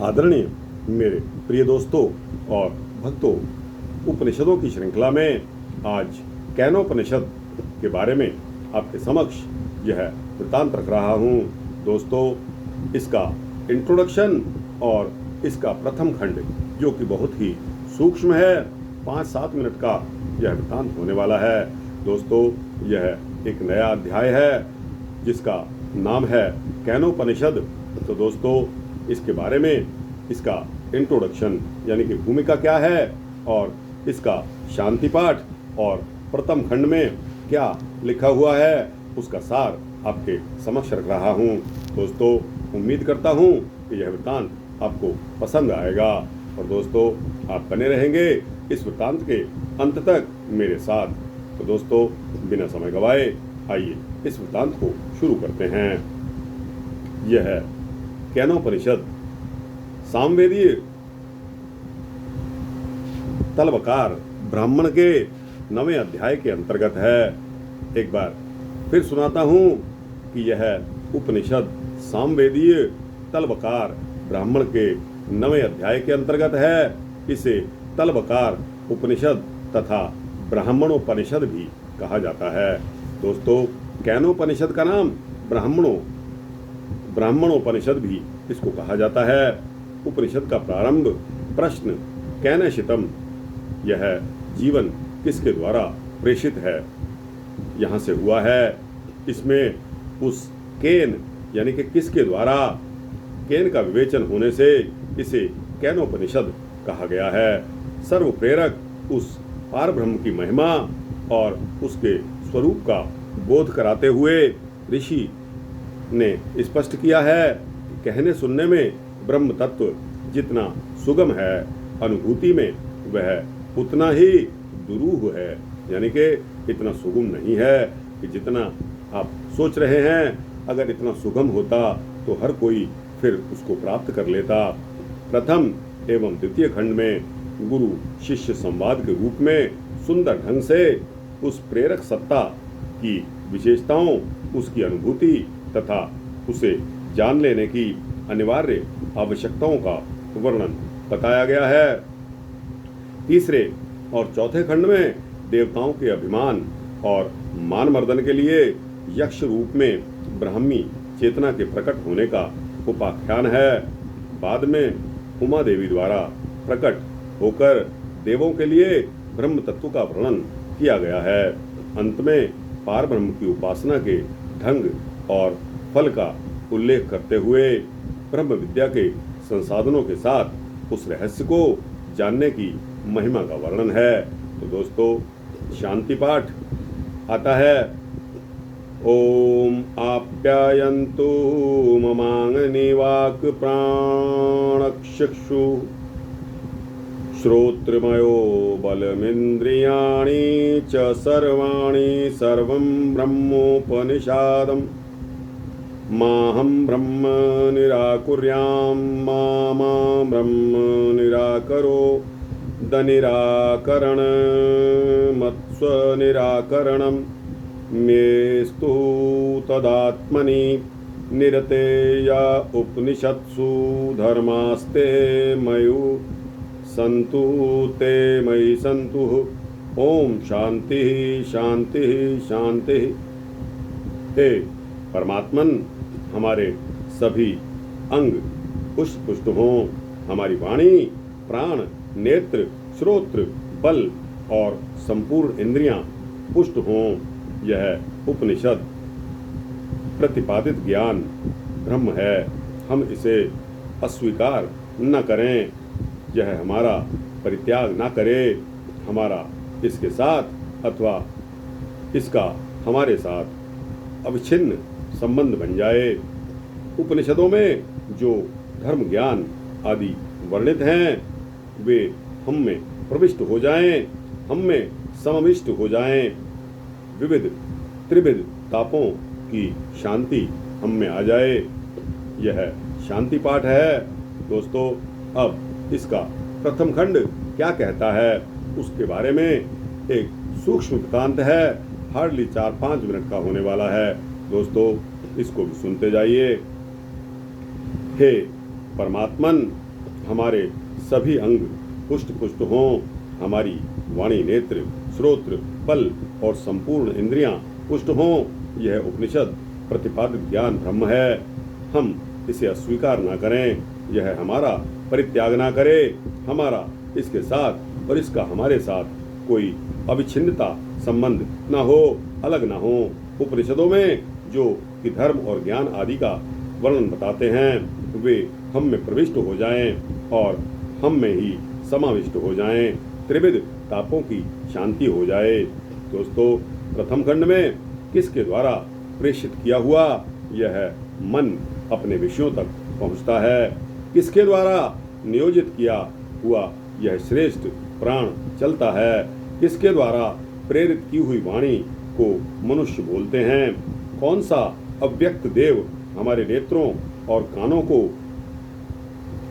आदरणीय मेरे प्रिय दोस्तों और भक्तों, उपनिषदों की श्रृंखला में आज कैनोपनिषद के बारे में आपके समक्ष यह वृत्तांत रख रहा हूँ। दोस्तों, इसका इंट्रोडक्शन और इसका प्रथम खंड जो कि बहुत ही सूक्ष्म है, 5-7 मिनट का यह वृत्तांत होने वाला है। दोस्तों, यह एक नया अध्याय है जिसका नाम है कैनोपनिषद। तो दोस्तों, इसके बारे में इसका इंट्रोडक्शन यानी कि भूमिका क्या है और इसका शांति पाठ और प्रथम खंड में क्या लिखा हुआ है उसका सार आपके समक्ष रख रहा हूँ। दोस्तों, उम्मीद करता हूँ कि यह वृत्तांत आपको पसंद आएगा और दोस्तों आप बने रहेंगे इस वृत्तांत के अंत तक मेरे साथ। तो दोस्तों, बिना समय गवाए आइए इस वृत्तांत को शुरू करते हैं। यह है कैनोपनिषद सामवेदीय तलवकार ब्राह्मण के 9वें अध्याय के अंतर्गत है। एक बार फिर सुनाता हूँ कि यह उपनिषद सामवेदीय तलवकार ब्राह्मण के 9वें अध्याय के अंतर्गत है। इसे तलवकार उपनिषद तथा ब्राह्मणोपनिषद भी कहा जाता है। दोस्तों, कैनोपनिषद का नाम ब्राह्मणोपनिषद भी इसको कहा जाता है। उपनिषद का प्रारंभ प्रश्न कैनशितम, यह जीवन किसके द्वारा प्रेषित है, यहाँ से हुआ है। इसमें उस केन यानी कि किसके द्वारा, केन का विवेचन होने से इसे कैनोपनिषद कहा गया है। सर्व प्रेरक उस पारब्रह्म की महिमा और उसके स्वरूप का बोध कराते हुए ऋषि ने स्पष्ट किया है कि कहने सुनने में ब्रह्म तत्व जितना सुगम है, अनुभूति में वह उतना ही दुरूह है, यानी कि इतना सुगम नहीं है कि जितना आप सोच रहे हैं। अगर इतना सुगम होता तो हर कोई फिर उसको प्राप्त कर लेता। प्रथम एवं द्वितीय खंड में गुरु शिष्य संवाद के रूप में सुंदर ढंग से उस प्रेरक सत्ता की विशेषताओं, उसकी अनुभूति तथा उसे जान लेने की अनिवार्य आवश्यकताओं का वर्णन बताया गया है। तीसरे और चौथे खंड में देवताओं के अभिमान और मान मर्दन के लिए यक्ष रूप में ब्राह्मी चेतना के प्रकट होने का उपाख्यान है। बाद में उमा देवी द्वारा प्रकट होकर देवों के लिए ब्रह्म तत्व का वर्णन किया गया है। अंत में पार ब्रह्म की उपासना के ढंग और फल का उल्लेख करते हुए ब्रह्म विद्या के संसाधनों के साथ उस रहस्य को जानने की महिमा का वर्णन है। तो दोस्तों, शांति पाठ आता है। ओम आप्यायन्तु ममांगनि वाक् प्राणचक्षु श्रोत्रमयो बलमिन्द्रियाणि च सर्वाणि सर्वं ब्रह्मोपनिषदम् माहं ब्रह्म निराकुर्यां मा ब्रह्म निराकरो दनिराकरण मत्स्वनिराकरणं मेस्तु तदात्मनि निरते या उपनिषत्सु धर्मास्ते मयु संतु ते मयि संतु। ओम शांति शांति शांति। हे परमात्मन, हमारे सभी अंग पुष्ट पुष्ट हों, हमारी वाणी प्राण नेत्र श्रोत्र बल और संपूर्ण इंद्रियां पुष्ट हों। यह उपनिषद प्रतिपादित ज्ञान ब्रह्म है, हम इसे अस्वीकार न करें, यह हमारा परित्याग न करे, हमारा इसके साथ अथवा इसका हमारे साथ अविच्छिन्न संबंध बन जाए। उपनिषदों में जो धर्म ज्ञान आदि वर्णित हैं वे हम में प्रविष्ट हो जाएं, हम में समविष्ट हो जाएं। विविध त्रिविध तापों की शांति हम में आ जाए। यह शांति पाठ है। दोस्तों, अब इसका प्रथम खंड क्या कहता है उसके बारे में एक सूक्ष्म वृत्तांत है, हार्डली 4-5 मिनट का होने वाला है। दोस्तों, इसको भी सुनते जाइए। हे परमात्मन, हमारे सभी अंग पुष्ट पुष्ट हों, हमारी वाणी, नेत्र, श्रोत्र, बल और संपूर्ण इंद्रियां पुष्ट हों, यह उपनिषद प्रतिपादित ज्ञान ब्रह्म है। हम इसे अस्वीकार न करें, यह हमारा परित्याग न करे, हमारा इसके साथ और इसका हमारे साथ कोई अविच्छिन्नता संबंध न हो, अलग न हो। उपनिषदों में जो कि धर्म और ज्ञान आदि का वर्णन बताते हैं, वे हम में प्रविष्ट हो जाएं और हम में ही समाविष्ट हो जाएं, त्रिविध तापों की शांति हो जाए। दोस्तों, प्रथम खंड में किसके द्वारा प्रेषित किया हुआ यह मन अपने विषयों तक पहुंचता है, किसके द्वारा नियोजित किया हुआ यह श्रेष्ठ प्राण चलता है, किसके द्वारा प्रेरित की हुई वाणी को मनुष्य बोलते हैं, कौन सा अव्यक्त देव हमारे नेत्रों और कानों को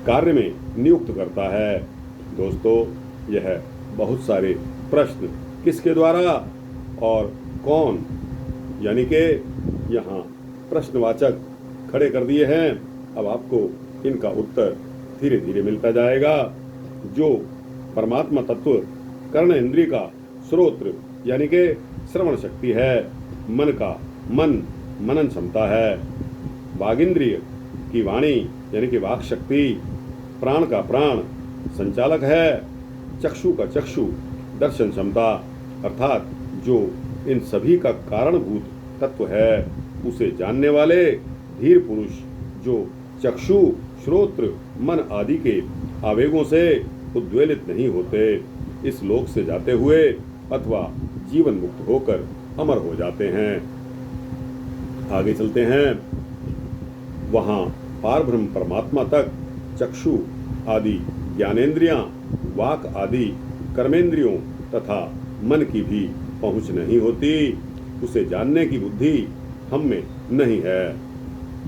कार्य में नियुक्त करता है। दोस्तों, यह बहुत सारे प्रश्न किसके द्वारा और कौन, यानी कि यहाँ प्रश्नवाचक खड़े कर दिए हैं। अब आपको इनका उत्तर धीरे धीरे मिलता जाएगा। जो परमात्मा तत्व कर्ण इंद्रिय का श्रोत्र यानी कि श्रवण शक्ति है, मन का मन मनन क्षमता है, वागिंद्रिय की वाणी यानी कि वाक शक्ति, प्राण का प्राण संचालक है, चक्षु का चक्षु दर्शन क्षमता, अर्थात जो इन सभी का कारणभूत तत्व है, उसे जानने वाले धीर पुरुष जो चक्षु, श्रोत्र, मन आदि के आवेगों से उद्वेलित नहीं होते, इस लोक से जाते हुए अथवा जीवन मुक्त होकर अमर हो जाते हैं। आगे चलते हैं। वहां पारब्रह्म परमात्मा तक चक्षु आदि ज्ञानेंद्रियां, वाक आदि कर्मेंद्रियों तथा मन की भी पहुंच नहीं होती। उसे जानने की बुद्धि हम में नहीं है,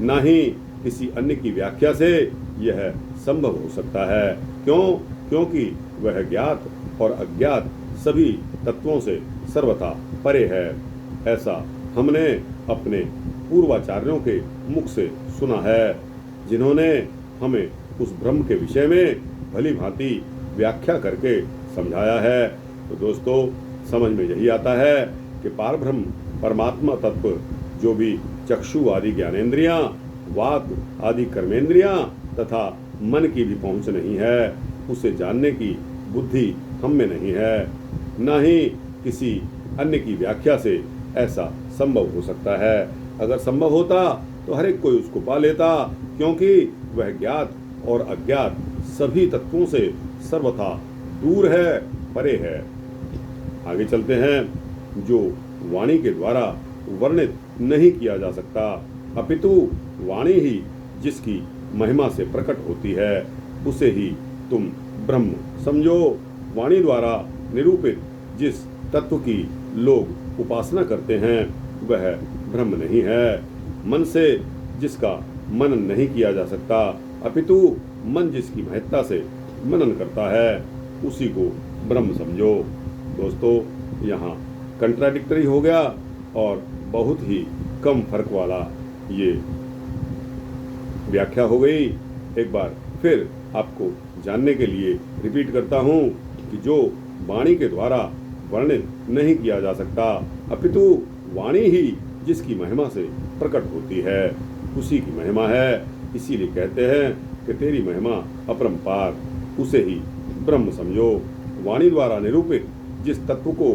ना ही किसी अन्य की व्याख्या से यह संभव हो सकता है। क्यों? क्योंकि वह ज्ञात और अज्ञात सभी तत्वों से सर्वथा परे है। ऐसा हमने अपने पूर्वाचार्यों के मुख से सुना है, जिन्होंने हमें उस ब्रह्म के विषय में भली भांति व्याख्या करके समझाया है। तो दोस्तों, समझ में यही आता है कि पारब्रह्म परमात्मा तत्व जो भी चक्षु आदि ज्ञानेंद्रियां, वाक आदि कर्मेंद्रियां तथा मन की भी पहुंच नहीं है, उसे जानने की बुद्धि हम में नहीं है, न ही किसी अन्य की व्याख्या से ऐसा संभव हो सकता है। अगर संभव होता तो हर एक कोई उसको पा लेता, क्योंकि वह ज्ञात और अज्ञात सभी तत्वों से सर्वथा दूर है, परे है। आगे चलते हैं। जो वाणी के द्वारा वर्णित नहीं किया जा सकता, अपितु वाणी ही जिसकी महिमा से प्रकट होती है, उसे ही तुम ब्रह्म समझो। वाणी द्वारा निरूपित जिस तत्व की लोग उपासना करते हैं, वह ब्रह्म नहीं है। मन से जिसका मनन नहीं किया जा सकता, अपितु मन जिसकी महत्ता से मनन करता है, उसी को ब्रह्म समझो। दोस्तों, यहाँ कंट्राडिक्टरी हो गया और बहुत ही कम फर्क वाला ये व्याख्या हो गई। एक बार फिर आपको जानने के लिए रिपीट करता हूँ कि जो वाणी के द्वारा वर्णित नहीं किया जा सकता, अपितु वाणी ही जिसकी महिमा से प्रकट होती है, उसी की महिमा है। इसीलिए कहते हैं कि तेरी महिमा अपरंपार, उसे ही ब्रह्म समझो। वाणी द्वारा निरूपित जिस तत्व को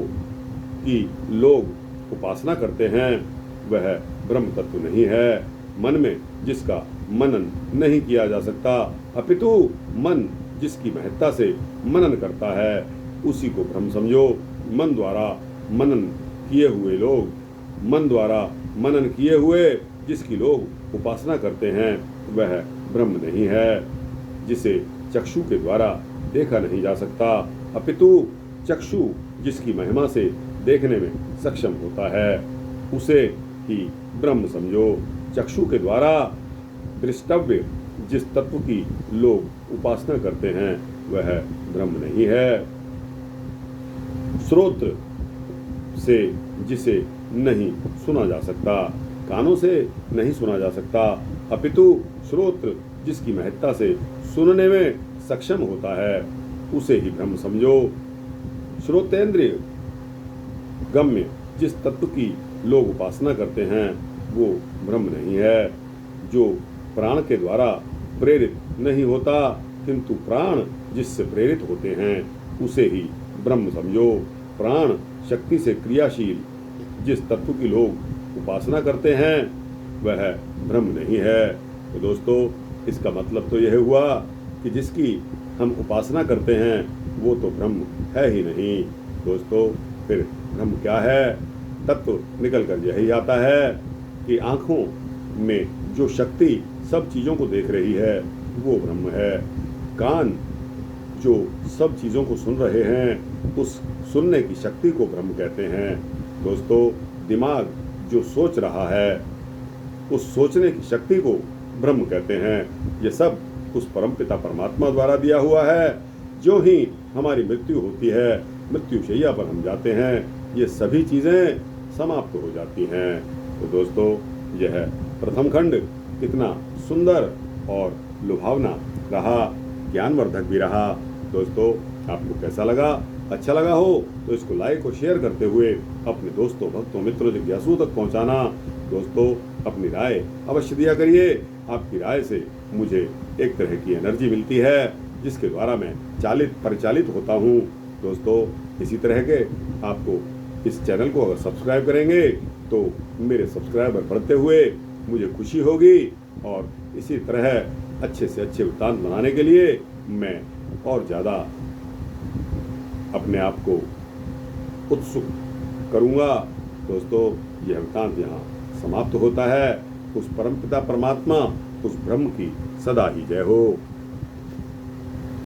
की लोग उपासना करते हैं, वह ब्रह्म तत्व नहीं है। मन में जिसका मनन नहीं किया जा सकता, अपितु मन जिसकी महत्ता से मनन करता है, उसी को ब्रह्म समझो। मन द्वारा मनन किए हुए लोग, मन द्वारा मनन किए हुए जिसकी लोग उपासना करते हैं, वह ब्रह्म नहीं है। जिसे चक्षु के द्वारा देखा नहीं जा सकता, अपितु चक्षु जिसकी महिमा से देखने में सक्षम होता है, उसे ही ब्रह्म समझो। चक्षु के द्वारा दृष्टव्य जिस तत्व की लोग उपासना करते हैं, वह ब्रह्म नहीं है। श्रोत्र से जिसे नहीं सुना जा सकता, कानों से नहीं सुना जा सकता, अपितु श्रोत्र जिसकी महत्ता से सुनने में सक्षम होता है उसे ही ब्रह्म समझो। श्रोतेंद्रिय गम्य जिस तत्व की लोग उपासना करते हैं वो ब्रह्म नहीं है। जो प्राण के द्वारा प्रेरित नहीं होता किंतु प्राण जिससे प्रेरित होते हैं उसे ही ब्रह्म समझो। प्राण शक्ति से क्रियाशील जिस तत्व की लोग उपासना करते हैं वह ब्रह्म नहीं है। तो दोस्तों इसका मतलब तो यह हुआ कि जिसकी हम उपासना करते हैं वो तो ब्रह्म है ही नहीं। दोस्तों फिर ब्रह्म क्या है? तत्व निकल कर यही आता है कि आँखों में जो शक्ति सब चीज़ों को देख रही है वो ब्रह्म है। कान जो सब चीज़ों को सुन रहे हैं उस सुनने की शक्ति को ब्रह्म कहते हैं। दोस्तों दिमाग जो सोच रहा है उस सोचने की शक्ति को ब्रह्म कहते हैं। ये सब उस परमपिता परमात्मा द्वारा दिया हुआ है। जो ही हमारी मृत्यु होती है, मृत्युशैया पर हम जाते हैं, ये सभी चीज़ें समाप्त हो जाती हैं। तो दोस्तों यह प्रथम खंड कितना सुंदर और लुभावना रहा, ज्ञानवर्धक भी रहा। दोस्तों आपको कैसा लगा? अच्छा लगा हो तो इसको लाइक और शेयर करते हुए अपने दोस्तों, भक्तों, मित्रों, जिज्ञासुओं तक पहुंचाना। दोस्तों अपनी राय अवश्य दिया करिए। आपकी राय से मुझे एक तरह की एनर्जी मिलती है जिसके द्वारा मैं परिचालित होता हूँ। दोस्तों इसी तरह के आपको इस चैनल को अगर सब्सक्राइब करेंगे तो मेरे सब्सक्राइबर बढ़ते हुए मुझे खुशी होगी और इसी तरह अच्छे से अच्छे वृत्तांत बनाने के लिए मैं और ज़्यादा अपने आप को उत्सुक करूँगा। दोस्तों यह वृत्तांत यहाँ समाप्त होता है। उस परमपिता परमात्मा, उस ब्रह्म की सदा ही जय हो।